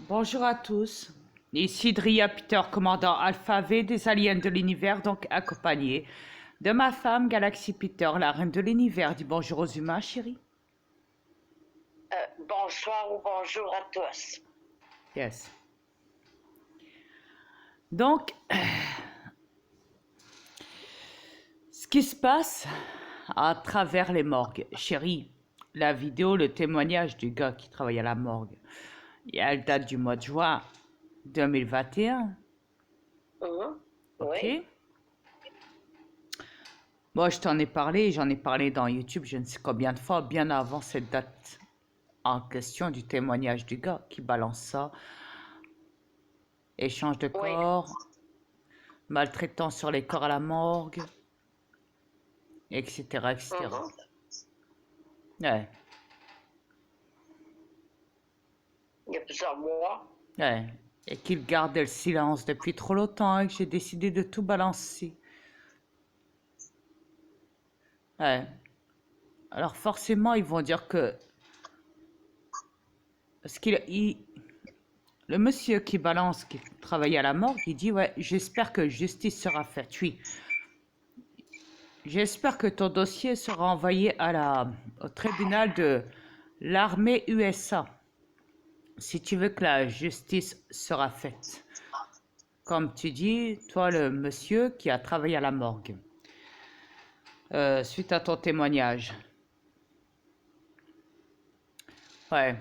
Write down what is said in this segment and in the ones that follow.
Bonjour à tous. Ici Dria Peter, commandant Alpha V des aliens de l'univers, donc accompagné de ma femme Galaxy Peter, la reine de l'univers. Dis bonjour aux humains, chérie. Bonsoir ou bonjour à tous. Yes. Donc, ce qui se passe à travers les morgues, chérie, la vidéo, le témoignage du gars qui travaille à la morgue, elle date du mois de juin 2021. Ok. Oui, Moi, je t'en ai parlé, j'en ai parlé dans YouTube, je ne sais combien de fois, bien avant cette date en question du témoignage du gars qui balance ça. Échange de oui. corps, maltraitance sur les corps à la morgue, etc., etc. Mhm. Ouais, Il y a plusieurs mois. ouais. Et qu'il gardait le silence depuis trop longtemps et que j'ai décidé de tout balancer. Ouais. Alors forcément, ils vont dire que... Parce le monsieur qui balance, qui travaille à la morgue, il dit, ouais, j'espère que justice sera faite. Oui. J'espère que ton dossier sera envoyé au tribunal de l'armée USA. Si tu veux que la justice sera faite. Comme tu dis, toi, le monsieur qui a travaillé à la morgue, suite à ton témoignage. Ouais.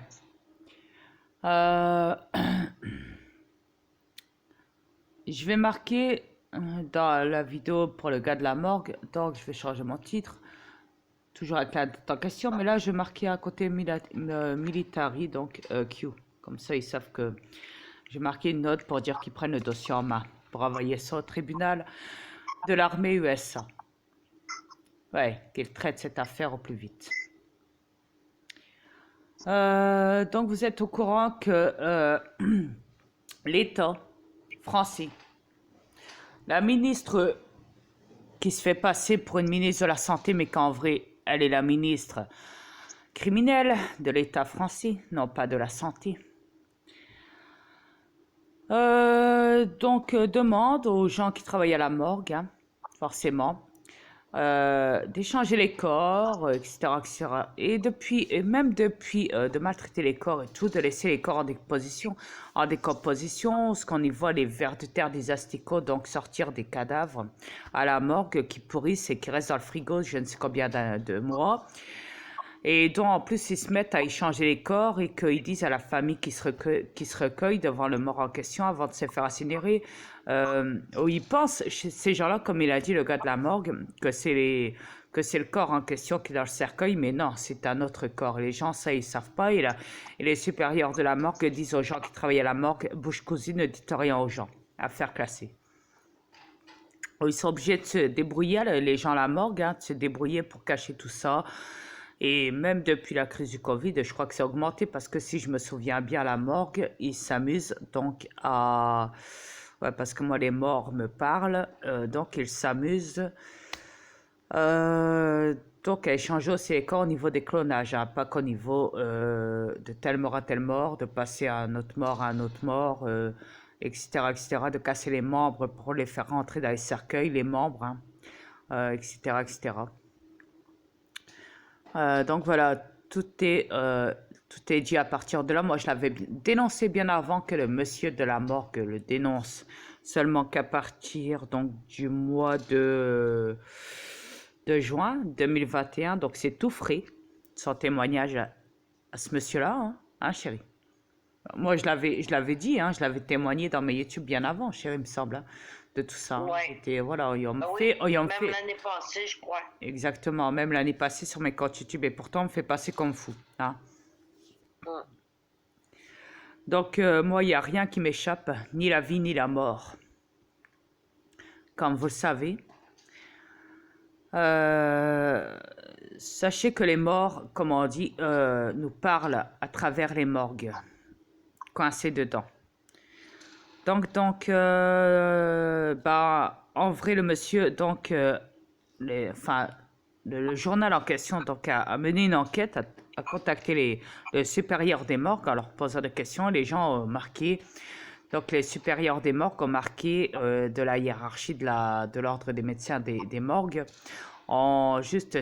Euh, je vais marquer dans la vidéo pour le gars de la morgue, donc je vais changer mon titre, toujours avec la date en question, mais là je vais marquer à côté military, donc Q. Comme ça ils savent que j'ai marqué une note pour dire qu'ils prennent le dossier en main, pour envoyer ça au tribunal de l'armée USA. Ouais, qu'ils traitent cette affaire au plus vite. Donc vous êtes au courant que l'État français, la ministre qui se fait passer pour une ministre de la Santé, mais qu'en vrai, elle est la ministre criminelle de l'État français, non pas de la Santé, demande aux gens qui travaillent à la morgue, hein, forcément, d'échanger les corps, etc., etc. Et même depuis, de maltraiter les corps et tout, de laisser les corps en décomposition, ce qu'on y voit, les vers de terre des asticots, donc sortir des cadavres à la morgue qui pourrissent et qui restent dans le frigo je ne sais combien de mois. Et dont en plus ils se mettent à échanger les corps et qu'ils disent à la famille qui se recueille devant le mort en question avant de se faire incinérer, où ils pensent, ces gens-là, comme il a dit le gars de la morgue, que c'est le corps en question qui est dans le cercueil, mais non, c'est un autre corps. Les gens, ça, ils savent pas. Et les supérieurs de la morgue disent aux gens qui travaillent à la morgue, bouche cousue, ne dites rien aux gens, à faire classer. Ils sont obligés de se débrouiller, les gens à la morgue, hein, de se débrouiller pour cacher tout ça. Et même depuis la crise du Covid, je crois que c'est augmenté parce que si je me souviens bien, à la morgue, ils s'amusent donc à... Ouais, parce que moi, les morts me parlent, donc ils s'amusent. Donc à échanger aussi les corps au niveau des clonages, hein, pas qu'au niveau de telle mort à telle mort, de passer à un autre mort à un autre mort, etc., etc., de casser les membres pour les faire rentrer dans les cercueils, les membres, hein, etc., etc. Donc voilà, tout est dit à partir de là. Moi, je l'avais dénoncé bien avant que le monsieur de la morgue le dénonce. Seulement qu'à partir donc, du mois de juin 2021, donc c'est tout frais, son témoignage à ce monsieur-là, hein, chérie. Moi, je l'avais dit, hein, je l'avais témoigné dans mes YouTube bien avant, chérie, il me semble, hein, de tout ça. Hein. Oui. C'était, voilà, ils ont Ah oui, fait, ils ont même fait. l'année passée, je crois. Exactement, même l'année passée sur mes comptes YouTube, et pourtant on me fait passer comme fou. Hein. Mm. Donc moi, il n'y a rien qui m'échappe, ni la vie ni la mort. Comme vous le savez, euh, sachez que les morts, comme on dit, nous parlent à travers les morgues, coincés dedans. En vrai, le monsieur, enfin, le journal en question donc, a mené une enquête, a contacté le supérieur des morgues en leur posant des questions. Les gens ont marqué, donc les supérieurs des morgues ont marqué de la hiérarchie de l'ordre des médecins des morgues, ont juste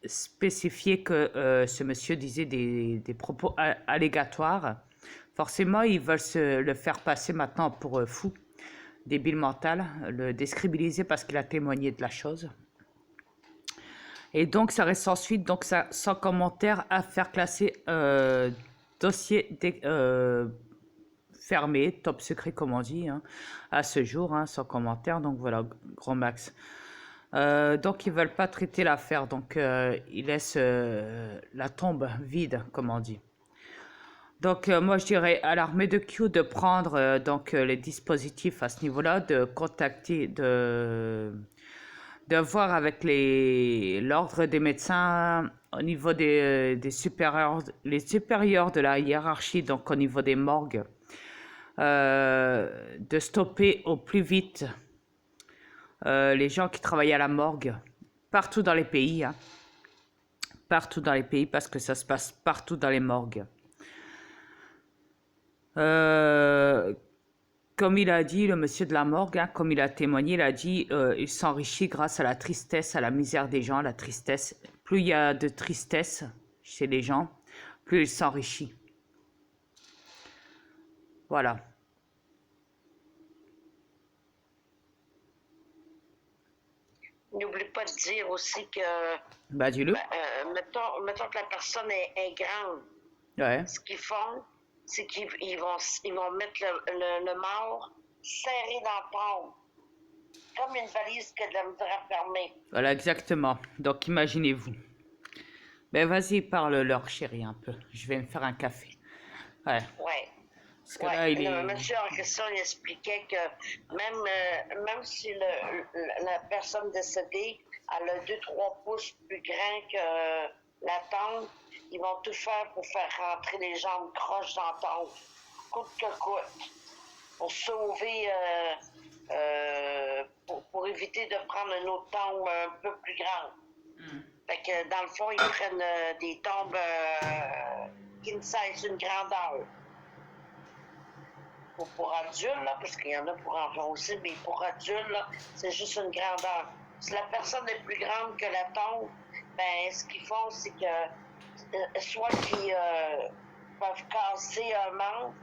spécifié que ce monsieur disait des propos allégatoires. Forcément, ils veulent le faire passer maintenant pour fou, débile mental, le décrédibiliser parce qu'il a témoigné de la chose. Et donc, ça reste ensuite, donc ça, sans commentaire, à faire classer dossier fermé, top secret comme on dit, hein, à ce jour, hein, sans commentaire. Donc voilà, grand max. Donc ils veulent pas traiter l'affaire, donc ils laissent la tombe vide, comme on dit. Donc moi je dirais à l'armée de Q de prendre donc les dispositifs à ce niveau-là, de contacter, de voir avec l'ordre des médecins au niveau des supérieurs, les supérieurs de la hiérarchie, donc au niveau des morgues, de stopper au plus vite les gens qui travaillent à la morgue partout dans les pays, hein. Partout dans les pays parce que ça se passe partout dans les morgues. Comme il a dit, le monsieur de la morgue, hein, comme il a témoigné, il a dit il s'enrichit grâce à la tristesse, à la misère des gens, la tristesse. Plus il y a de tristesse chez les gens, plus il s'enrichit. Voilà. N'oublie pas de dire aussi que, Bah, dis-le. mettons que la personne est grande. Ouais. Ce qu'ils font, c'est qu'ils vont mettre le mort serré dans le tombe, comme une valise que de la misère à fermer. Voilà, exactement. Donc, imaginez-vous. Ben, vas-y, parle-leur, chérie, un peu. Je vais me faire un café. Ouais. Ouais. Parce que là, il Le est... monsieur en question, il expliquait que même si la personne décédée elle a 2-3 pouces plus grand que la tombe, ils vont tout faire pour faire rentrer les jambes croches dans la tombe, coûte que coûte, pour sauver, pour éviter de prendre une autre tombe un peu plus grande. Fait que dans le fond, ils prennent des tombes qui ne cessent une grandeur. Pour adultes, là, parce qu'il y en a pour enfants aussi, mais pour adultes, là, c'est juste une grandeur. Si la personne est plus grande que la tombe, ben, ce qu'ils font, c'est que soit qu'ils peuvent casser un membre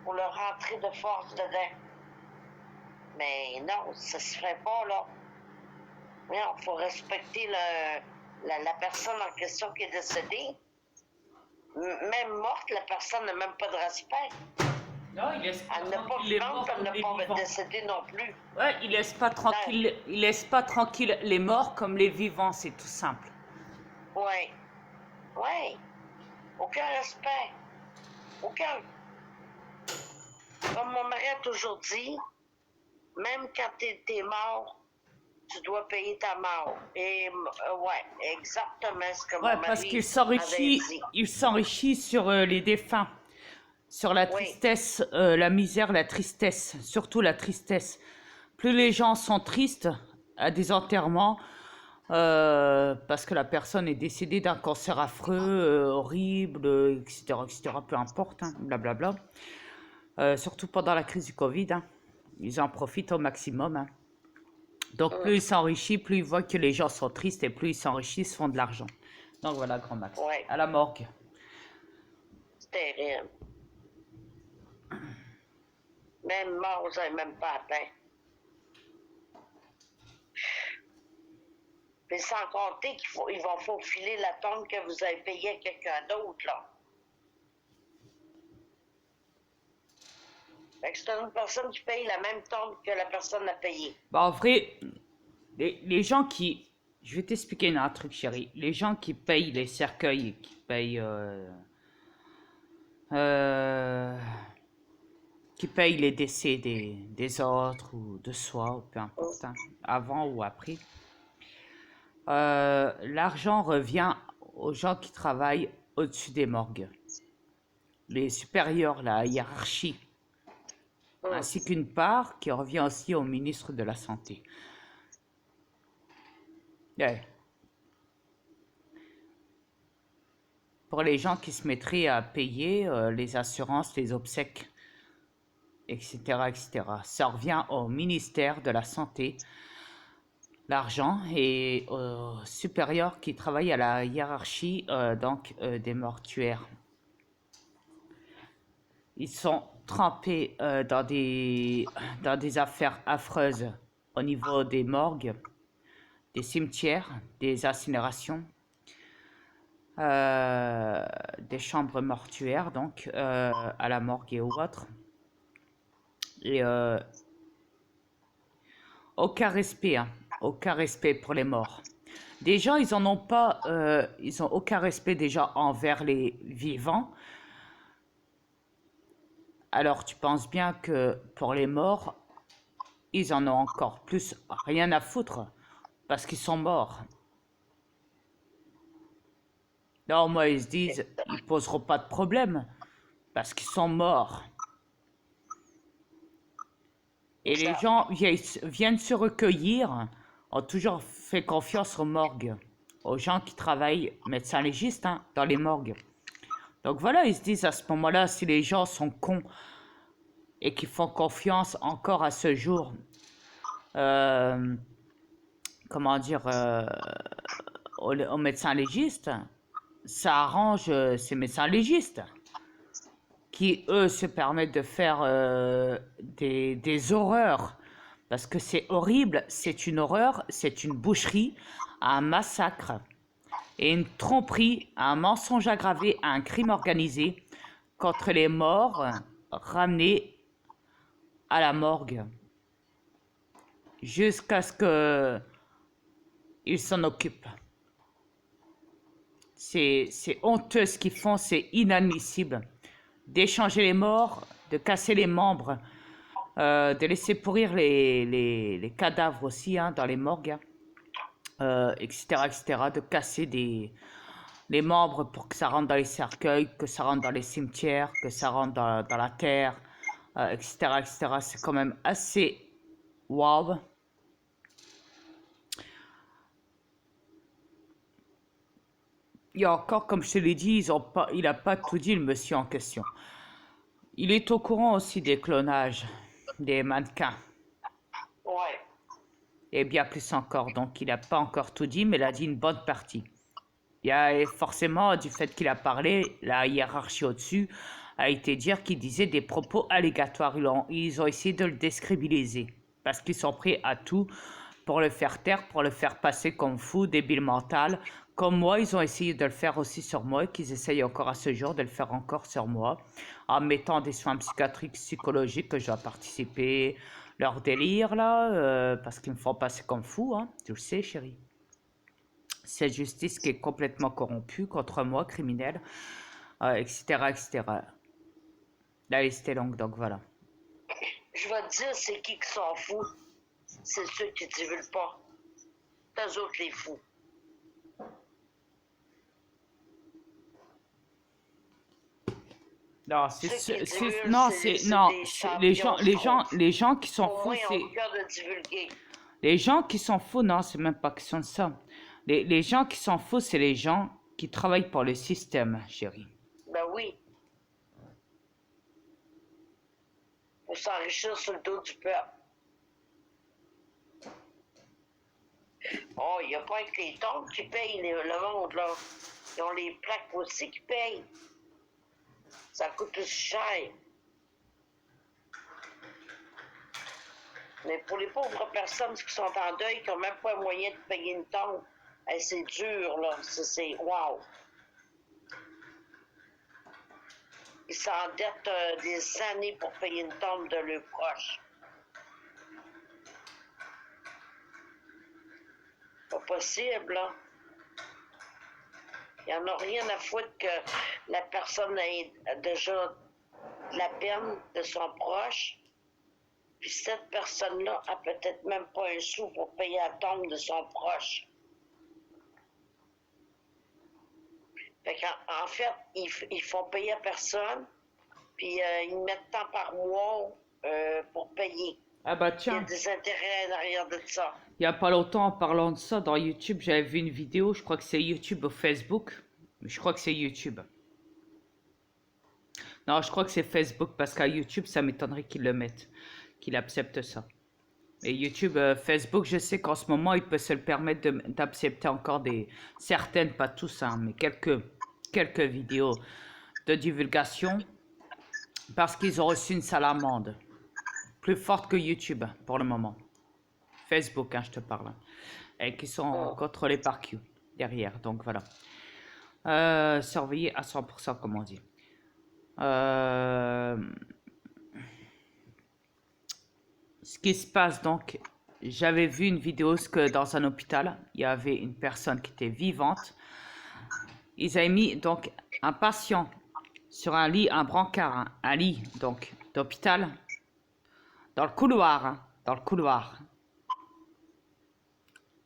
pour le rentrer de force dedans. Mais non, ça se ferait pas, là. Non, il faut respecter la personne en question qui est décédée. Même morte, la personne n'a même pas de respect. Non, il laisse pas Elle n'a pas tranquille les vivante, morts elle comme n'a les pas vivants. décédé non plus. Ouais, il laisse pas tranquille les morts comme les vivants, c'est tout simple. Oui. Oui. Aucun respect. Aucun. Comme mon mari a toujours dit, même quand t'es mort, tu dois payer ta mort. Et ouais, exactement ce que Ouais, mon parce mari qu'il avait dit. s'enrichit sur les défunts, sur la Oui. tristesse, la misère, la tristesse, surtout la tristesse. Plus les gens sont tristes à des enterrements, parce que la personne est décédée d'un cancer affreux, horrible, etc., peu importe, hein, blablabla. Surtout pendant la crise du Covid, hein. Ils en profitent au maximum, hein. Donc plus ils s'enrichissent, plus ils voient que les gens sont tristes et plus ils s'enrichissent, font de l'argent. Donc voilà, grand max. Ouais. À la morgue. C'est terrible. Même mort, vous n'avez même pas atteint. Mais sans compter qu'ils vont faufiler la tombe que vous avez payée à quelqu'un d'autre, là. Fait que c'est une personne qui paye la même tombe que la personne a payée. Bah, en vrai, les gens qui... Je vais t'expliquer un truc, chérie. Les gens qui payent les cercueils, qui payent... qui payent les décès des autres ou de soi, ou peu importe, hein, avant ou après. L'argent revient aux gens qui travaillent au-dessus des morgues. Les supérieurs, la hiérarchie, ainsi qu'une part qui revient aussi au ministre de la Santé. Ouais. pour les gens qui se mettraient à payer les assurances, les obsèques, etc., etc. Ça revient au ministère de la Santé, l'argent, et aux supérieurs qui travaillent à la hiérarchie des mortuaires. Ils sont trempés dans des affaires affreuses au niveau des morgues, des cimetières, des incinérations, des chambres mortuaires, donc à la morgue et autres. Et aucun respect, hein, aucun respect pour les morts. Des gens, ils en ont pas, ils ont aucun respect déjà envers les vivants. Alors tu penses bien que pour les morts, ils en ont encore plus rien à foutre parce qu'ils sont morts. Non, moi ils se disent, ils poseront pas de problème parce qu'ils sont morts. Et les Ça, gens viennent se recueillir, ont toujours fait confiance aux morgues, aux gens qui travaillent, médecins légistes, hein, dans les morgues. Donc voilà, ils se disent à ce moment-là, si les gens sont cons et qui font confiance encore à ce jour, euh, comment dire, aux médecins légistes, ça arrange ces médecins légistes qui, eux, se permettent de faire des horreurs. Parce que c'est horrible, c'est une horreur, c'est une boucherie, un massacre et une tromperie, un mensonge aggravé, un crime organisé contre les morts ramenés à la morgue jusqu'à ce qu'ils s'en occupent. C'est honteux ce qu'ils font, c'est inadmissible. D'échanger les morts, de casser les membres, de laisser pourrir les cadavres aussi hein, dans les morgues, etc., etc., de casser les membres pour que ça rentre dans les cercueils, que ça rentre dans les cimetières, que ça rentre dans la terre, etc., etc. C'est quand même assez wow. Il y a encore, comme je te l'ai dit, il n'a pas tout dit, le monsieur en question. Il est au courant aussi des clonages, des mannequins, ouais. et bien plus encore. Donc, il n'a pas encore tout dit, mais il a dit une bonne partie. Il y a forcément, du fait qu'il a parlé, la hiérarchie au-dessus a été dire qu'il disait des propos allégatoires. Ils ont essayé de le décrédibiliser parce qu'ils sont prêts à tout pour le faire taire, pour le faire passer comme fou, débile mental. Comme moi, ils ont essayé de le faire aussi sur moi et qu'ils essayent encore à ce jour de le faire encore sur moi en mettant des soins psychiatriques, psychologiques que je dois participer, leur délire là, parce qu'ils me font passer comme fou, hein. Tu le sais, chérie. Cette justice qui est complètement corrompue contre moi, criminelle, etc., etc. La liste est longue, donc voilà. Je vais te dire, c'est qui s'en fout. C'est ceux qui ne divulguent pas. Eux autres, les fous. Non, Ceux qui divulguent, non, non, des les champions. les gens qui sont Au fous, moins, ils c'est ont le cœur de divulguer. les gens qui sont fous. Non, c'est même pas question de ça. Les gens qui sont fous, c'est les gens qui travaillent pour le système, chérie. Ben oui. Pour s'enrichir sur le dos du peuple. Oh, il n'y a pas que les tombes qui payent le monde, là. Ils ont les plaques aussi qui payent. Ça coûte aussi cher. Mais pour les pauvres personnes qui sont en deuil, qui n'ont même pas moyen de payer une tombe, hey, c'est dur, là. C'est wow. Ils s'endettent des années pour payer une tombe de leurs proches. Pas possible, là. Il n'y en a rien à foutre que la personne ait déjà la peine de son proche. Puis cette personne-là a peut-être même pas un sou pour payer la tombe de son proche. Fait qu'en fait, ils font payer à personne, puis ils mettent tant par mois pour payer. Ah bah Il y a tiens, des intérêts en arrière de ça. il y a pas longtemps, en parlant de ça, dans YouTube, j'avais vu une vidéo, je crois que c'est YouTube ou Facebook, Mais je crois que c'est YouTube. Non, je crois que c'est Facebook parce qu'à YouTube, ça m'étonnerait qu'ils le mettent, qu'ils acceptent ça. Et YouTube, Facebook, je sais qu'en ce moment, il peut se le permettre d'accepter encore certaines, pas tous, hein, mais quelques vidéos de divulgation parce qu'ils ont reçu une salamande plus forte que YouTube pour le moment. Facebook, hein, je te parle. Et qui sont contrôlés par Q derrière, donc voilà. Surveillés à 100%, comme on dit. Ce qui se passe donc, j'avais vu une vidéo que dans un hôpital, il y avait une personne qui était vivante. Ils avaient mis donc un patient sur un lit, un brancard, hein, un lit donc d'hôpital, dans le couloir, hein, dans le couloir.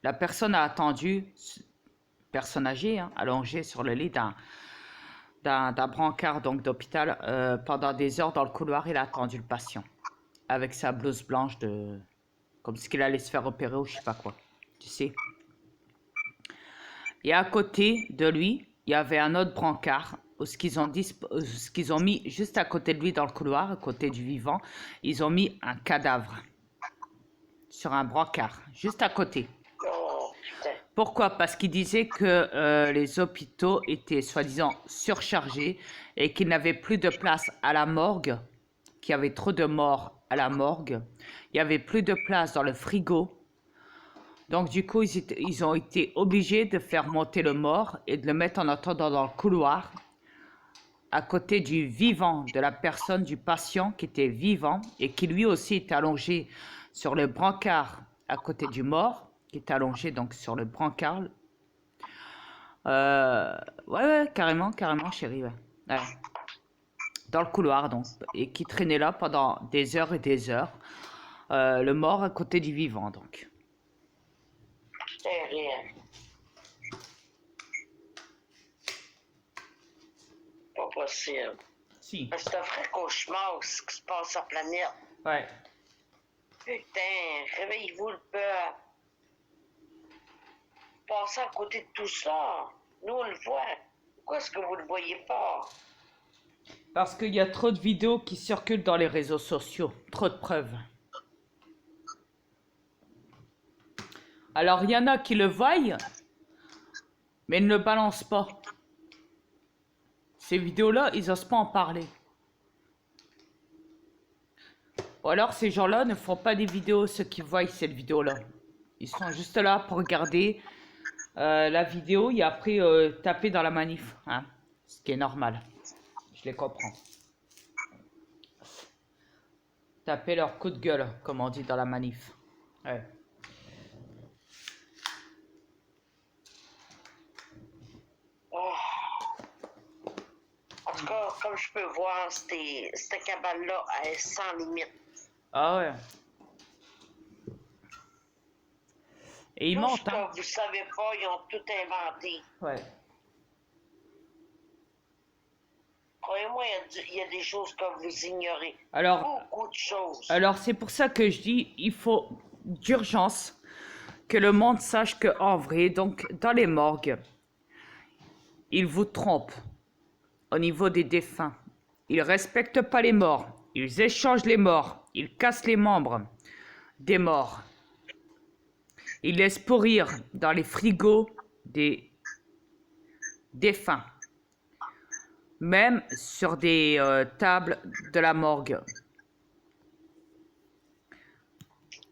La personne a attendu, personne âgée, hein, allongée sur le lit d'un brancard donc d'hôpital pendant des heures dans le couloir. Il a attendu le patient avec sa blouse blanche comme si il allait se faire opérer ou je sais pas quoi, tu sais. Et à côté de lui, il y avait un autre brancard ce qu'ils ont mis juste à côté de lui dans le couloir, à côté du vivant. Ils ont mis un cadavre sur un brancard, juste à côté. Pourquoi? Parce qu'ils disaient que les hôpitaux étaient soi-disant surchargés et qu'ils n'avaient plus de place à la morgue, qu'il y avait trop de morts à la morgue. Il n'y avait plus de place dans le frigo. Donc du coup, ils ont été obligés de faire monter le mort et de le mettre en attendant dans le couloir, à côté du vivant, de la personne, du patient qui était vivant et qui lui aussi était allongé sur le brancard à côté du mort, qui était allongé donc sur le brancard. Ouais, carrément, chérie, ouais. Ouais. Dans le couloir, donc, et qui traînait là pendant des heures et des heures. Le mort à côté du vivant, donc. C'est rien. Pas possible. Si. C'est un vrai cauchemar ce qui se passe sur la planète. Ouais. Putain, réveillez-vous le peuple. Passez à côté de tout ça. Nous, on le voit. Pourquoi est-ce que vous ne le voyez pas? Parce qu'il y a trop de vidéos qui circulent dans les réseaux sociaux. Trop de preuves. Alors, il y en a qui le voient, mais ne le balancent pas. Ces vidéos-là, ils n'osent pas en parler. Ou alors, ces gens-là ne font pas des vidéos, ceux qui voient cette vidéo-là. Ils sont juste là pour regarder la vidéo et après taper dans la manif. Hein, ce qui est normal. Je les comprends. Taper leur coup de gueule, comme on dit dans la manif. Ouais. Oh. En tout cas, comme je peux voir, cette cabane-là, elle est sans limite. Ah ouais. Et ils Tout mentent, ce hein. que vous savez pas, ils ont tout inventé. Ouais. Croyez-moi, il y a des choses que vous ignorez. Alors, beaucoup de choses. Alors c'est pour ça que je dis, il faut d'urgence que le monde sache que en vrai, donc dans les morgues, ils vous trompent au niveau des défunts. Ils respectent pas les morts. Ils échangent les morts. Ils cassent les membres des morts. Ils laissent pourrir dans les frigos des défunts. Même sur des tables de la morgue.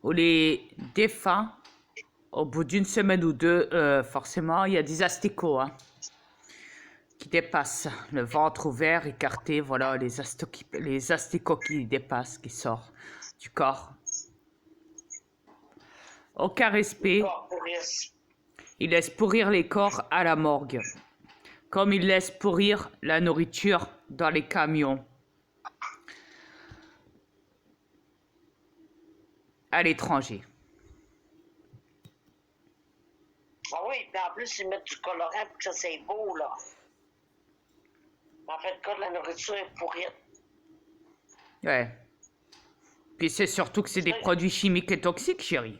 Où les défunts, au bout d'une semaine ou deux, forcément, il y a des asticots hein, qui dépassent. Le ventre ouvert, écarté, voilà, les asticots qui dépassent, qui sortent du corps. Aucun respect. Ils laissent pourrir les corps à la morgue. Comme ils laissent pourrir la nourriture dans les camions. À l'étranger. Ah oui, puis en plus, ils mettent du colorant pour que ça c'est beau, là. En fait, quand la nourriture est pourrie. Ouais. Puis c'est surtout que c'est des produits chimiques et toxiques, chérie.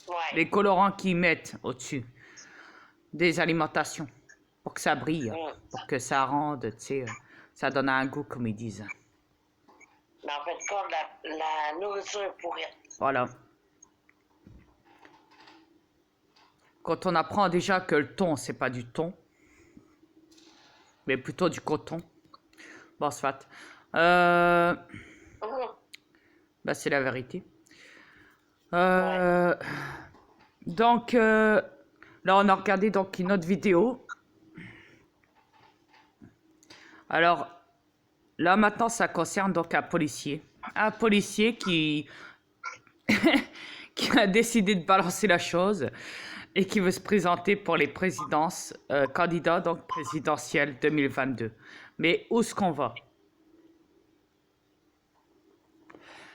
Ouais. Les colorants qu'ils mettent au-dessus des alimentations. pour que ça brille, pour que ça rende, tu sais, ça donne un goût, comme ils disent. Mais en fait, quand la nourriture est pourrie. Voilà. Quand on apprend déjà que le thon, c'est pas du thon, mais plutôt du coton. Bon, soit. Bah, c'est la vérité. Donc, là, on a regardé donc une autre vidéo. Alors, là, maintenant, ça concerne donc un policier. Un policier qui, qui a décidé de balancer la chose et qui veut se présenter pour les présidences, candidats donc présidentielles 2022. Mais où est-ce qu'on va?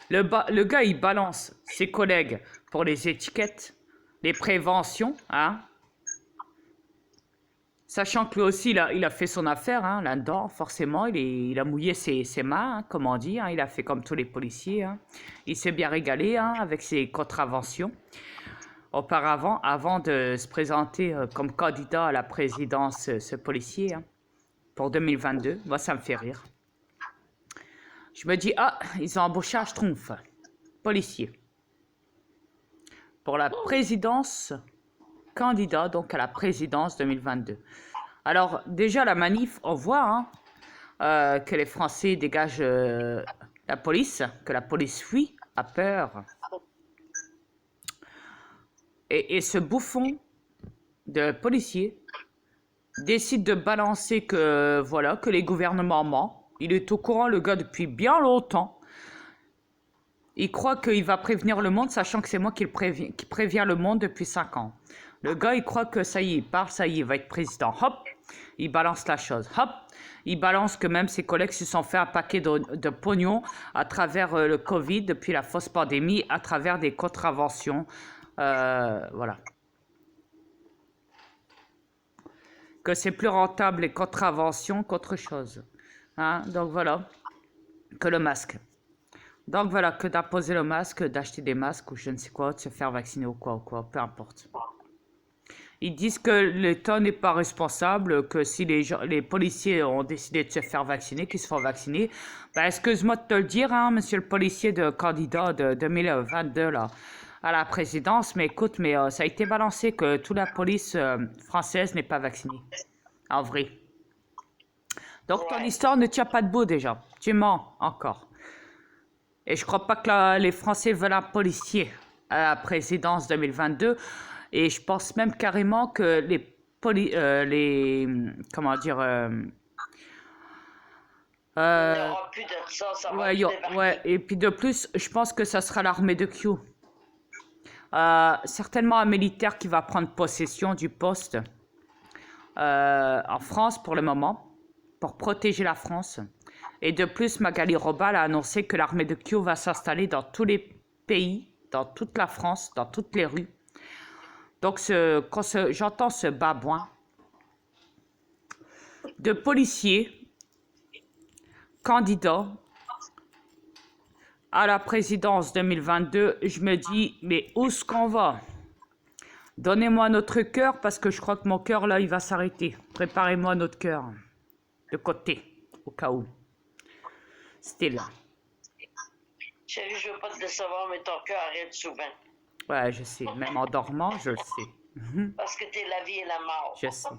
Le gars, il balance ses collègues pour les étiquettes, les préventions, hein. Sachant que lui aussi, il a fait son affaire, hein, là-dedans, forcément. Il a mouillé ses mains, hein, comme on dit. Hein, il a fait comme tous les policiers. Hein. Il s'est bien régalé hein, avec ses contraventions. Auparavant, avant de se présenter comme candidat à la présidence, ce policier, hein, pour 2022, moi, ça me fait rire. Je me dis, ah, ils ont embauché un schtroumpf, policier, pour la présidence, candidat donc à la présidence 2022. Alors, déjà, la manif, on voit hein, que les Français dégagent la police, que la police fuit, a peur. Et ce bouffon de policier décide de balancer que, voilà, que les gouvernements mentent. Il est au courant, le gars, depuis bien longtemps. Il croit qu'il va prévenir le monde, sachant que c'est moi qui prévient le monde depuis 5 ans. Le gars, il croit que ça y est, il parle, ça y est, il va être président. Hop, il balance la chose. Hop, il balance que même ses collègues se sont fait un paquet de pognon à travers le Covid, depuis la fausse pandémie, à travers des contraventions. Voilà. Que c'est plus rentable les contraventions qu'autre chose. Hein? Donc voilà, que le masque. Donc voilà, que d'imposer le masque, d'acheter des masques ou je ne sais quoi, de se faire vacciner ou quoi, peu importe. Ils disent que l'État n'est pas responsable, que si les policiers ont décidé de se faire vacciner, qu'ils se font vacciner. Ben, excuse-moi de te le dire, hein, monsieur le policier de candidat de 2022 là, à la présidence, mais écoute, mais ça a été balancé que toute la police française n'est pas vaccinée, en vrai. Donc ton histoire ne tient pas debout déjà, tu mens encore. Et je crois pas que les Français veulent un policier à la présidence 2022. Et je pense même carrément que comment dire... il n'y aura plus de ça, ça va débarquer. Ouais, et puis de plus, je pense que ça sera l'armée de Q. Certainement un militaire qui va prendre possession du poste en France pour le moment, pour protéger la France. Et de plus, Magali Robal a annoncé que l'armée de Q va s'installer dans tous les pays, dans toute la France, dans toutes les rues. Donc, quand j'entends ce babouin de policiers candidats à la présidence 2022, je me dis, mais où est-ce qu'on va? Donnez-moi notre cœur, parce que je crois que mon cœur, là, il va s'arrêter. Préparez-moi notre cœur de côté, au cas où. C'était là. Chérie, je veux pas te décevoir, mais ton cœur arrête souvent. Ouais, je sais. Même en dormant, je le sais. Parce que t'es la vie et la mort. Je sais.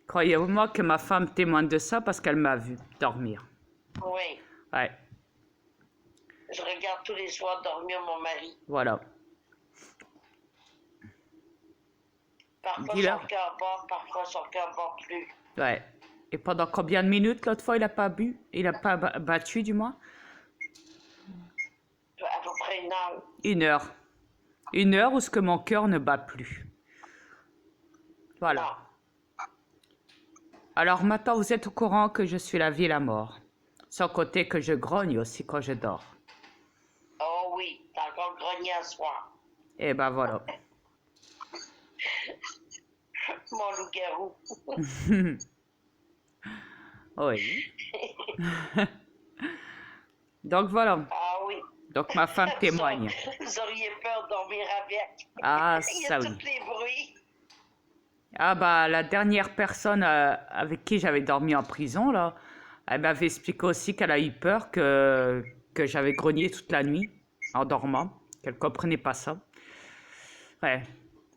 Croyez-moi que ma femme témoigne de ça parce qu'elle m'a vu dormir. Oui. Ouais. Je regarde tous les soirs dormir mon mari. Voilà. Parfois son cœur bat, parfois son cœur bat plus. Ouais. Et pendant combien de minutes l'autre fois il a pas bu? Il a pas battu du moins? À peu près 1 heure. 1 heure. 1 heure où ce que mon cœur ne bat plus. Voilà. Non. Alors maintenant vous êtes au courant que je suis la vie et la mort. Sans compter que je grogne aussi quand je dors. Oh oui, t'as encore grogné à soir. Et ben voilà. Mon loup-garou. Oui. Donc voilà. Ah oui. Donc ma femme témoigne. Vous auriez peur de dormir avec. Ah, Il y ça a oui. tous les bruits. Ah bah la dernière personne avec qui j'avais dormi en prison là, elle m'avait expliqué aussi qu'elle a eu peur que j'avais grogné toute la nuit en dormant, qu'elle comprenait pas ça. Ouais.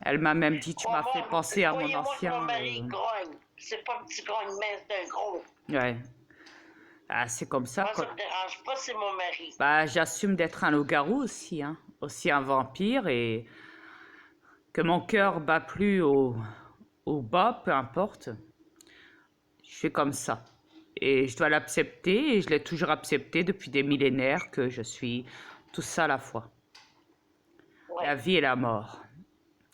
Elle m'a même dit tu m'as fait penser à mon Croyez-moi que mon ancien. mari grogne. C'est pas un petit grognement, c'est un gros. Ouais. Ah, c'est comme ça Moi, quoi. ça me dérange pas, c'est mon mari. Bah j'assume d'être un loup-garou aussi, hein. Aussi un vampire et que mon cœur bat plus au bas, peu importe. Je suis comme ça. Et je dois l'accepter, et je l'ai toujours accepté depuis des millénaires que je suis tout ça à la fois. La Ouais, vie et la mort.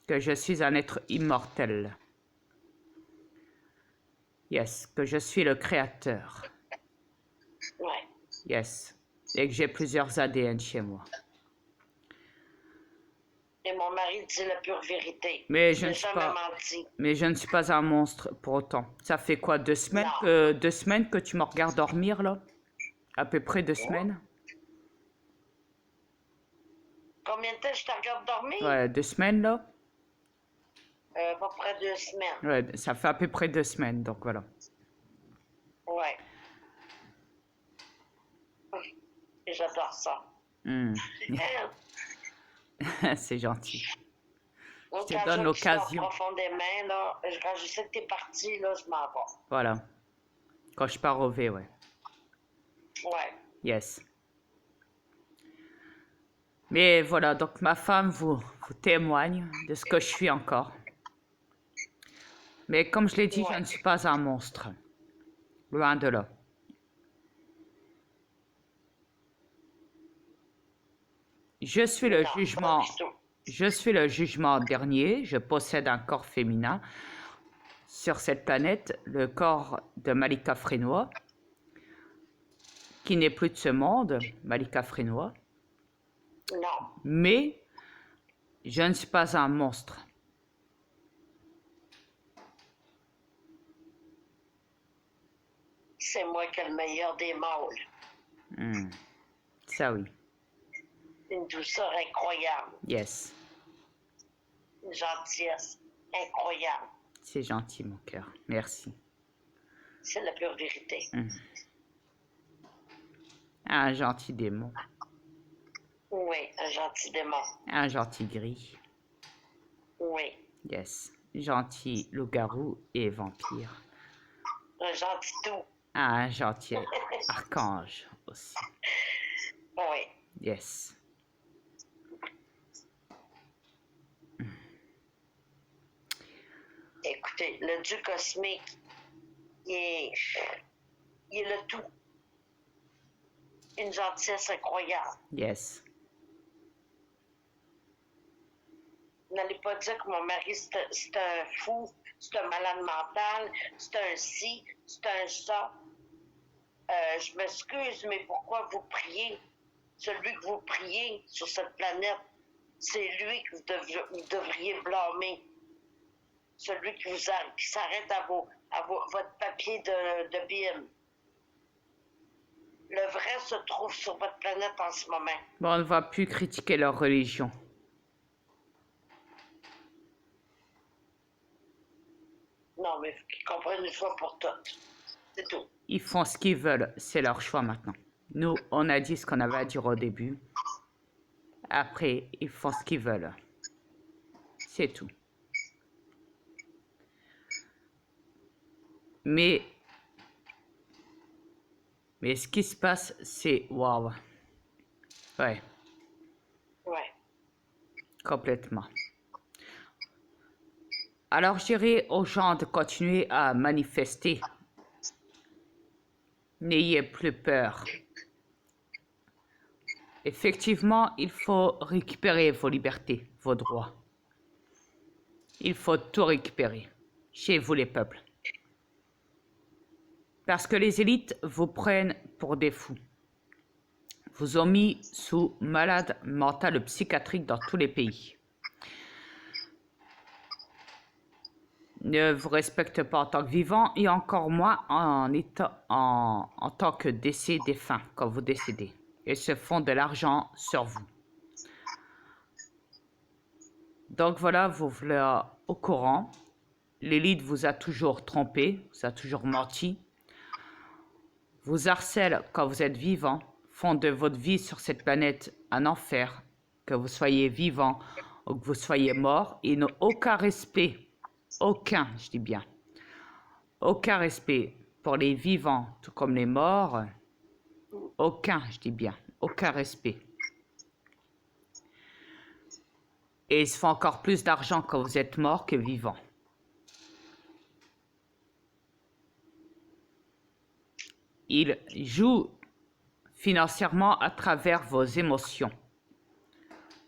Que je suis un être immortel. Yes. Que je suis le créateur. ouais. Yes. Et que j'ai plusieurs ADN chez moi. Et mon mari dit la pure vérité. Mais Il je n'a ne suis jamais pas, menti. mais je ne suis pas un monstre pour autant. Ça fait quoi, Non. 2 semaines que tu me regardes dormir là? À peu près 2 semaines? Combien de temps je te regarde dormir? Ouais, 2 semaines là? À peu près 2 semaines. Ouais, ça fait à peu près 2 semaines, donc voilà. Ouais. Et j'adore ça. Hmm. Hein? C'est gentil. Donc, Je te quand donne je l'occasion. profondément, là, quand je sais que t'es parti, là, je m'en vais. Voilà. Quand je pars au V, ouais. Ouais. Yes. Mais voilà, donc ma femme vous témoigne de ce que je suis encore. Mais comme je l'ai dit, je Ouais. ne suis pas un monstre. Loin de là. Je suis le Non, pas jugement. du tout. Je suis le jugement dernier. Je possède un corps féminin sur cette planète, le corps de Malika Frénois, qui n'est plus de ce monde, Malika Frénois. Non. Mais je ne suis pas un monstre. C'est moi qui ai le meilleur des mâles. Ça oui. Une douceur incroyable. Yes. Une gentillesse incroyable. C'est gentil, mon cœur. Merci. C'est la pure vérité. Un gentil démon. Oui, un gentil démon. Un gentil gris. Oui, Yes. Gentil loup-garou et vampire. un gentil tout. Un gentil archange aussi. Oui. Yes. Écoutez, le Dieu cosmique, il est le tout. Une gentillesse incroyable. Yes. N'allez pas dire que mon mari, c'est un fou, c'est un malade mental, c'est un ci, c'est un ça. Je m'excuse, mais pourquoi vous priez? Celui que vous priez sur cette planète, c'est lui que vous devriez blâmer. Celui qui s'arrête à votre papier de BIM. Le vrai se trouve sur votre planète en ce moment. Bon, on ne va plus critiquer leur religion. Non, mais qu'ils comprennent une fois pour toutes. C'est tout. Ils font ce qu'ils veulent, c'est leur choix maintenant. Nous, on a dit ce qu'on avait à dire au début. Après, ils font ce qu'ils veulent. C'est tout. Mais ce qui se passe, c'est waouh. Ouais, Ouais. complètement. Alors, je dirais aux gens de continuer à manifester. N'ayez plus peur. Effectivement, il faut récupérer vos libertés, vos droits. Il faut tout récupérer. Chez vous, les peuples. Parce que les élites vous prennent pour des fous. Vous ont mis sous malade mental ou psychiatrique dans tous les pays. Ne vous respectent pas en tant que vivant et encore moins en tant que défunt quand vous décédez. Et se font de l'argent sur vous. Donc voilà, vous voilà au courant. l'élite vous a toujours trompé, vous a toujours menti, vous harcèle quand vous êtes vivant, font de votre vie sur cette planète un enfer, que vous soyez vivant ou que vous soyez mort, ils n'ont aucun respect, aucun, je dis bien, aucun respect pour les vivants, tout comme les morts, aucun, je dis bien, aucun respect. Et ils se font encore plus d'argent quand vous êtes mort que vivant. Ils jouent financièrement à travers vos émotions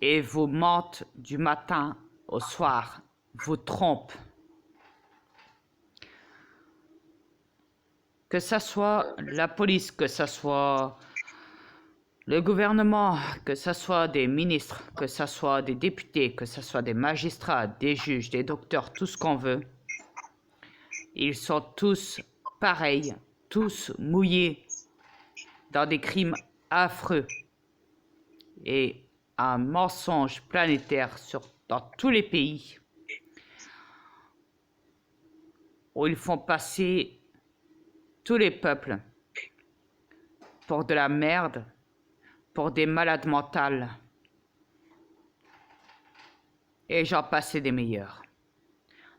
et vous mentent du matin au soir, vous trompent. Que ça soit la police, que ça soit le gouvernement, que ça soit des ministres, que ça soit des députés, que ça soit des magistrats, des juges, des docteurs, tout ce qu'on veut, ils sont tous pareils, tous mouillés dans des crimes affreux et un mensonge planétaire dans tous les pays où ils font passer tous les peuples pour de la merde, pour des malades mentales, et j'en passe des meilleurs.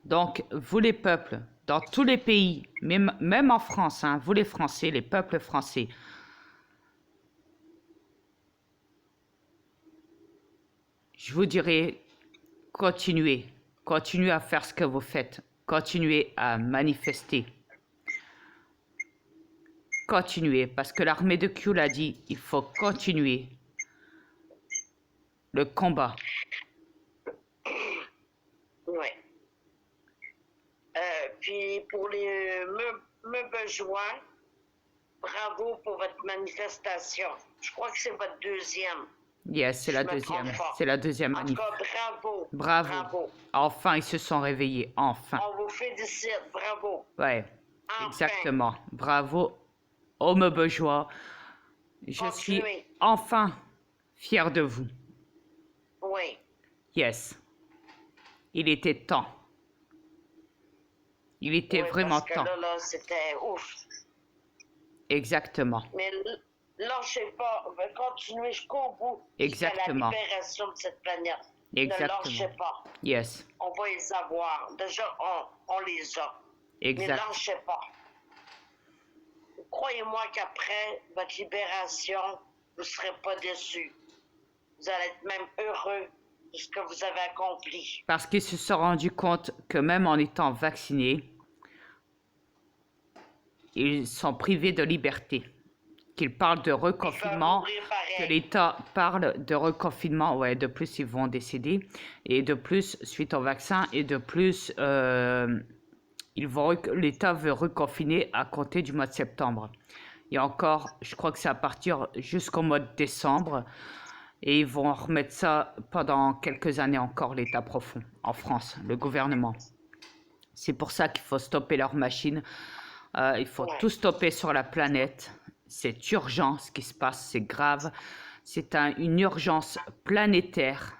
Donc, vous les peuples, dans tous les pays, même en France, hein, vous les Français, les peuples français, je vous dirais, continuez à faire ce que vous faites, continuez à manifester. Continuez, parce que l'armée de Q l'a dit, il faut continuer le combat. Oui. Puis pour les besoins, bravo pour votre manifestation. Je crois que c'est votre deuxième. Yes, c'est la deuxième. C'est la deuxième manif. En tout cas, bravo. Bravo. Enfin, ils se sont réveillés. Enfin. On vous félicite. Bravo. Ouais, enfin. Exactement. Bravo, hommes bourgeois. Je suis enfin fier de vous. Oui. Yes. Il était temps. Il était vraiment temps. Parce que là, c'était ouf. Exactement. Mais lâchez pas, continuez jusqu'au bout. Exactement. Jusqu'à la libération de cette planète. Exactement. Ne lâchez pas. Yes. On va les avoir. Déjà, on les a. Exact. Ne lâchez pas. Croyez-moi qu'après votre libération, vous ne serez pas déçus. Vous allez être même heureux de ce que vous avez accompli. Parce qu'ils se sont rendus compte que même en étant vaccinés, ils sont privés de liberté. Qu'ils parlent de reconfinement, que l'État parle de reconfinement, ouais, de plus ils vont décéder, et de plus suite au vaccin, et de plus l'État veut reconfiner à compter du mois de septembre. Et encore, je crois que c'est à partir jusqu'au mois de décembre, et ils vont remettre ça pendant quelques années encore, l'État profond, en France, le gouvernement. C'est pour ça qu'il faut stopper leur machine, il faut tout stopper sur la planète. C'est urgent ce qui se passe, c'est grave. C'est une urgence planétaire.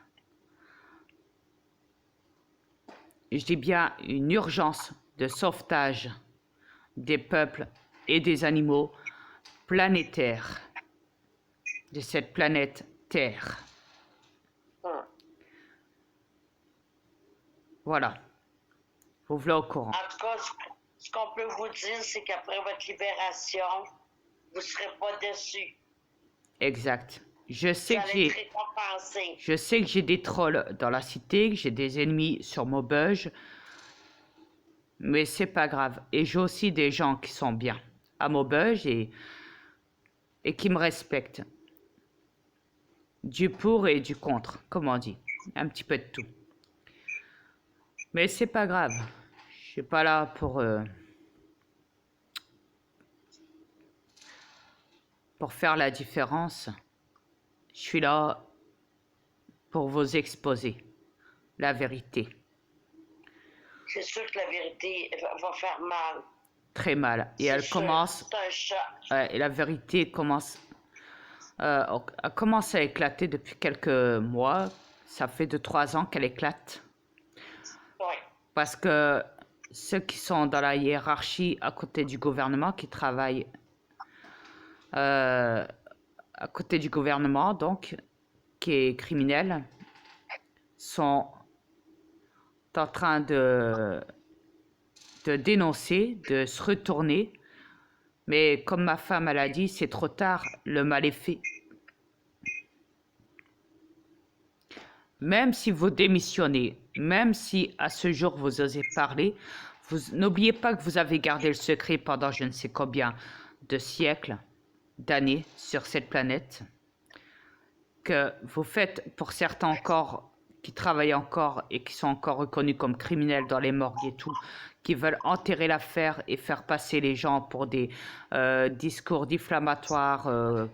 Je dis bien une urgence de sauvetage des peuples et des animaux planétaires de cette planète Terre. Voilà. Vous voilà au courant. En tout cas, ce qu'on peut vous dire, c'est qu'après votre libération, vous ne serez pas déçus. Exact. Je sais que j'ai des trolls dans la cité, que j'ai des ennemis sur Maubeuge, mais c'est pas grave. Et j'ai aussi des gens qui sont bien à Maubeuge et qui me respectent. Du pour et du contre, comme on dit. Un petit peu de tout. Mais c'est pas grave. Je suis pas là pour faire la différence. Je suis là pour vous exposer la vérité. C'est sûr que la vérité va faire mal. Très mal. Et elle commence. C'est un choc. Et la vérité commence. A commencé à éclater depuis quelques mois. Ça fait 2-3 ans qu'elle éclate. Oui. Parce que ceux qui sont dans la hiérarchie à côté du gouvernement, qui travaillent euh, à côté du gouvernement, donc, qui est criminel, sont en train de dénoncer, de se retourner. Mais comme ma femme, elle a dit, c'est trop tard, le mal est fait. Même si vous démissionnez, même si à ce jour vous osez parler, vous n'oubliez pas que vous avez gardé le secret pendant je ne sais combien de siècles, d'années sur cette planète, que vous faites pour certains encore, qui travaillent encore et qui sont encore reconnus comme criminels dans les morgues et tout, qui veulent enterrer l'affaire et faire passer les gens pour des discours diffamatoires,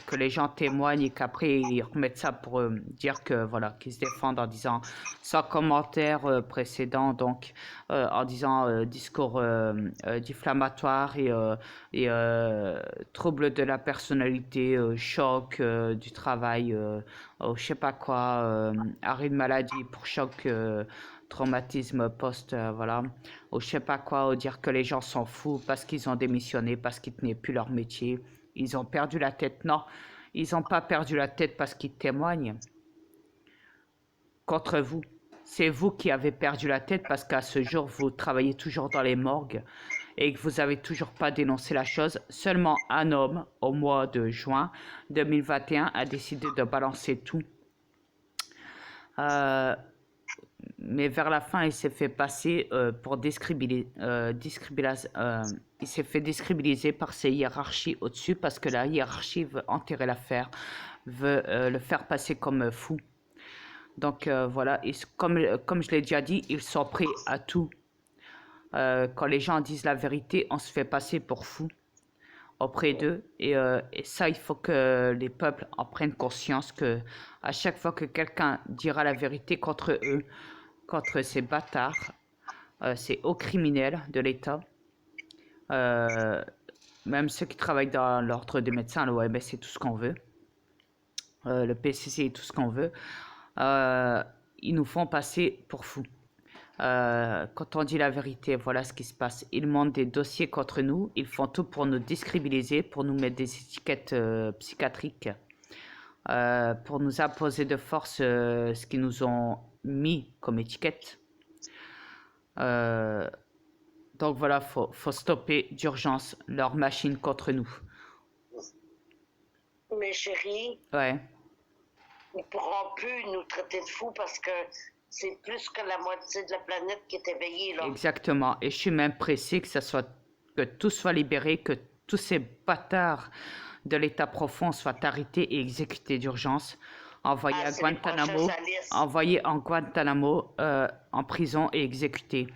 que les gens témoignent et qu'après ils remettent ça pour dire que voilà, qu'ils se défendent en disant sans commentaire précédent, donc en disant discours diffamatoire et trouble de la personnalité, choc du travail, je sais pas quoi, arrêt de maladie pour choc, traumatisme post, voilà, ou je sais pas quoi, ou dire que les gens s'en foutent parce qu'ils ont démissionné, parce qu'ils tenaient plus leur métier, ils ont perdu la tête. Non, ils n'ont pas perdu la tête parce qu'ils témoignent contre vous. C'est vous qui avez perdu la tête parce qu'à ce jour, vous travaillez toujours dans les morgues et que vous n'avez toujours pas dénoncé la chose. Seulement un homme, au mois de juin 2021, a décidé de balancer tout. Mais vers la fin, il s'est fait passer pour il s'est fait discrédibiliser par ses hiérarchies au-dessus parce que la hiérarchie veut enterrer l'affaire, veut le faire passer comme fou. Donc voilà, comme je l'ai déjà dit, ils sont prêts à tout. Quand les gens disent la vérité, on se fait passer pour fou auprès d'eux. Et ça, il faut que les peuples en prennent conscience que à chaque fois que quelqu'un dira la vérité contre eux, contre ces bâtards, ces hauts criminels de l'État, euh, même ceux qui travaillent dans l'ordre des médecins, l'OMS c'est tout ce qu'on veut, le PCC et tout ce qu'on veut, ils nous font passer pour fous. Quand on dit la vérité, voilà ce qui se passe. Ils montent des dossiers contre nous, ils font tout pour nous discrédibiliser, pour nous mettre des étiquettes psychiatriques, pour nous imposer de force ce qu'ils nous ont mis comme étiquette. Donc voilà, faut stopper d'urgence leur machine contre nous. Mais chérie, Ouais, ils pourront plus nous traiter de fous parce que c'est plus que la moitié de la planète qui est éveillée, là. exactement. Et je suis même pressé que tout soit libéré, que tous ces bâtards de l'état profond soient arrêtés et exécutés d'urgence, envoyés à C'est les prochains Guantanamo, sur la liste. envoyés en Guantanamo, en prison et exécutés.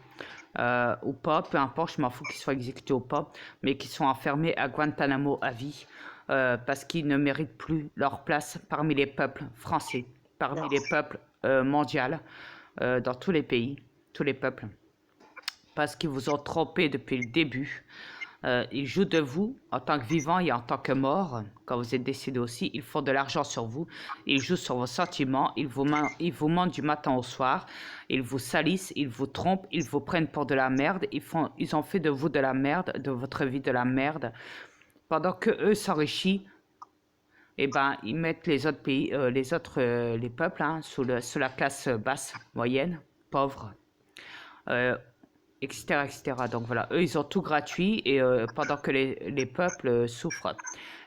Ou pas, peu importe, je m'en fous qu'ils soient exécutés ou pas, mais qu'ils soient enfermés à Guantanamo à vie, parce qu'ils ne méritent plus leur place parmi les peuples français, parmi Non. les peuples mondiaux, dans tous les pays, tous les peuples, parce qu'ils vous ont trompé depuis le début. Ils jouent de vous en tant que vivant et en tant que mort. Quand vous êtes décédé aussi, ils font de l'argent sur vous. Ils jouent sur vos sentiments. Ils vous mentent du matin au soir. Ils vous salissent. Ils vous trompent. Ils vous prennent pour de la merde. Ils ont fait de vous de la merde, de votre vie de la merde. Pendant que eux s'enrichissent, eh ben, ils mettent les autres pays, les peuples, hein, sous la classe basse, moyenne, pauvre. Etc., etc. Donc voilà, eux, ils ont tout gratuit et pendant que les peuples souffrent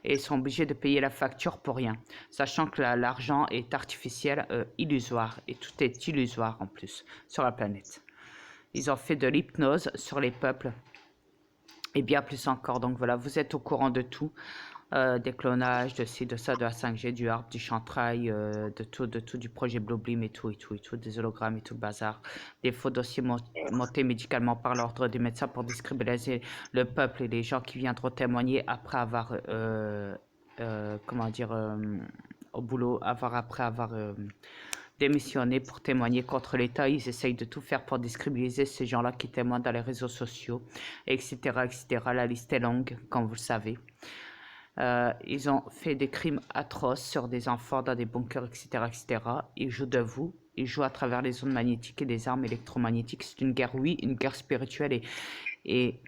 et sont obligés de payer la facture pour rien, sachant que l'argent est artificiel, illusoire, et tout est illusoire en plus sur la planète. Ils ont fait de l'hypnose sur les peuples et bien plus encore. Donc voilà, vous êtes au courant de tout. Des clonages, de ci, de ça, de la 5G, du harp, du chantrail, de tout, du projet Bluebeam et tout, des hologrammes et tout le bazar, des faux dossiers montés médicalement par l'ordre des médecins pour discrédibiliser le peuple et les gens qui viendront témoigner après avoir, comment dire, au boulot, après avoir démissionné pour témoigner contre l'État. Ils essayent de tout faire pour discrédibiliser ces gens-là qui témoignent dans les réseaux sociaux, etc., etc. La liste est longue, comme vous le savez. Ils ont fait des crimes atroces sur des enfants dans des bunkers, etc., etc. Ils jouent de vous Ils jouent à travers les ondes magnétiques et des armes électromagnétiques. C'est une guerre, oui, une guerre spirituelle et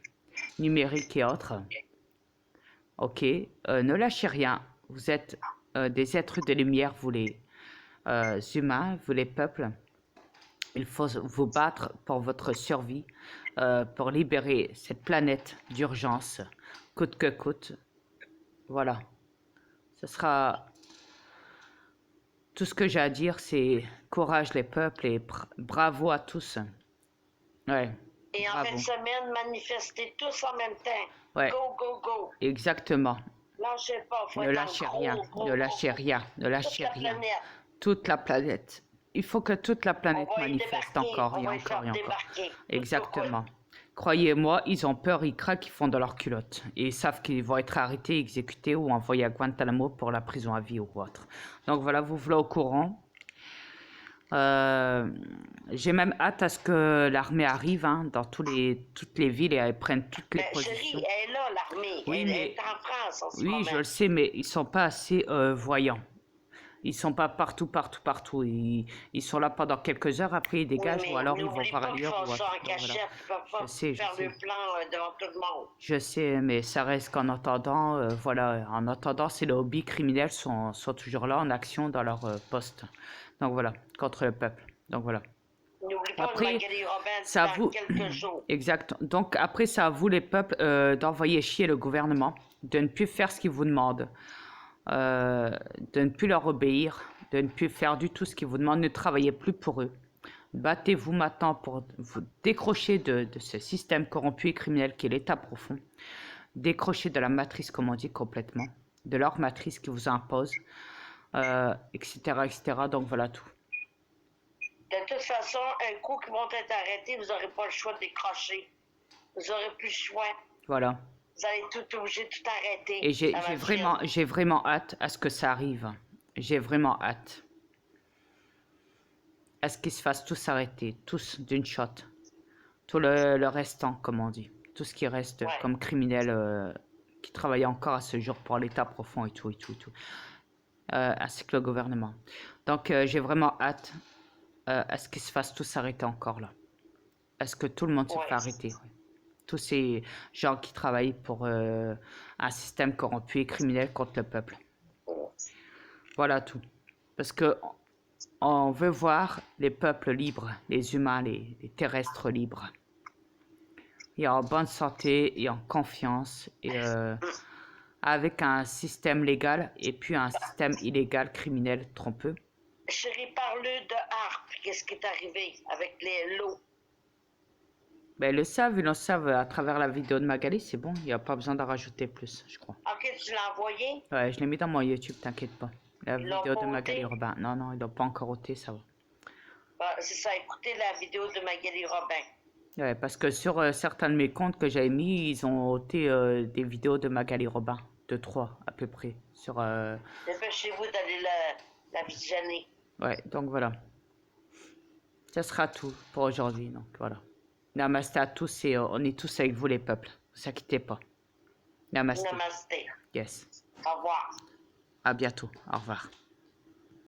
numérique et autres. Ok, ne lâchez rien. Vous êtes des êtres de lumière, vous les humains, vous les peuples. Il faut vous battre pour votre survie, pour libérer cette planète d'urgence, coûte que coûte. Voilà. Ce sera tout ce que j'ai à dire, c'est courage les peuples et bravo à tous. Ouais, Et en fin bravo. de semaine, manifester tous en même temps. Ouais, Go, go, go. exactement. Lâchez pas, faut Ne être lâchez en rien, gros, ne lâchez gros. rien, ne Toute lâchez la rien. planète. Toute la planète. Il faut que toute la On planète va y manifeste débarquer, encore on et va y encore faire et encore. débarquer. Exactement. Croyez-moi, ils ont peur, ils craquent, ils font dans leur culotte. Et ils savent qu'ils vont être arrêtés, exécutés ou envoyés à Guantanamo pour la prison à vie ou autre. Donc voilà, vous voilà au courant. J'ai même hâte à ce que l'armée arrive dans toutes les villes et elle prenne toutes les positions. Chérie, elle est là, l'armée. Oui, elle mais est en France en ce oui, moment. je le sais, mais ils sont pas assez voyants. Ils sont pas partout. Ils sont là pendant quelques heures, après ils dégagent Oui, ou mais alors ils vont n'oublie voir pas qu'ils ailleurs font ou ça autre. en Donc, voilà. cachette. Ils peuvent Je pas sais, faire le plan devant tout le monde. Je sais, mais ça reste qu'en attendant, voilà, en attendant, ces lobbies criminels sont toujours là en action dans leur poste. Donc voilà, contre le peuple. Donc voilà. N'oublie pas Après, Magali Robin c'est à dans vous. quelques jours. Exact. Donc après, c'est à vous les peuples d'envoyer chier le gouvernement, de ne plus faire ce qu'ils vous demandent, de ne plus leur obéir, de ne plus faire du tout ce qu'ils vous demandent, ne travaillez plus pour eux. Battez-vous maintenant pour vous décrocher de ce système corrompu et criminel qui est l'État profond. Décrocher de la matrice, comme on dit, complètement. De leur matrice qui vous impose, etc., etc. Donc voilà tout. De toute façon, un coup qu'ils vont être arrêtés, vous n'aurez pas le choix de décrocher. Vous n'aurez plus le choix. Voilà. Vous allez tout obligé de tout arrêter. Et j'ai vraiment hâte à ce que ça arrive. J'ai vraiment hâte. À ce qu'ils se fassent tous arrêter, tous d'une shot. Tout le restant, comme on dit. Tout ce qui reste comme criminel qui travaille encore à ce jour pour l'État profond et tout. Ainsi que le gouvernement. Donc j'ai vraiment hâte à ce qu'ils se fassent tous arrêter encore là. À ce que tout le monde se fait arrêter. Ouais. Tous ces gens qui travaillent pour un système corrompu et criminel contre le peuple. Voilà tout. Parce que on veut voir les peuples libres, les humains, les terrestres libres. Et en bonne santé et en confiance. Et avec un système légal et puis un système illégal, criminel, trompeux. Chérie, parle de harpe. Qu'est-ce qui est arrivé avec les lots? Ben, ils le savent à travers la vidéo de Magali, c'est bon, il n'y a pas besoin d'en rajouter plus, je crois. Ok, tu l'as envoyé? Ouais, je l'ai mis dans mon YouTube, t'inquiète pas. La Ils l'ont vidéo pas de Magali ôté? Robin. Non, non, ils l'ont pas encore ôté, ça va. C'est ça, écoutez la vidéo de Magali Robin. Ouais, parce que sur certains de mes comptes que j'avais mis, ils ont ôté des vidéos de Magali Robin. De 3 à peu près. Dépêchez-vous d'aller la visionner. Ouais, donc voilà. Ça sera tout pour aujourd'hui, donc voilà. Namasté à tous et on est tous avec vous les peuples. Ne vous inquiétez pas. Namasté. Namasté. Yes. Au revoir. À bientôt. Au revoir.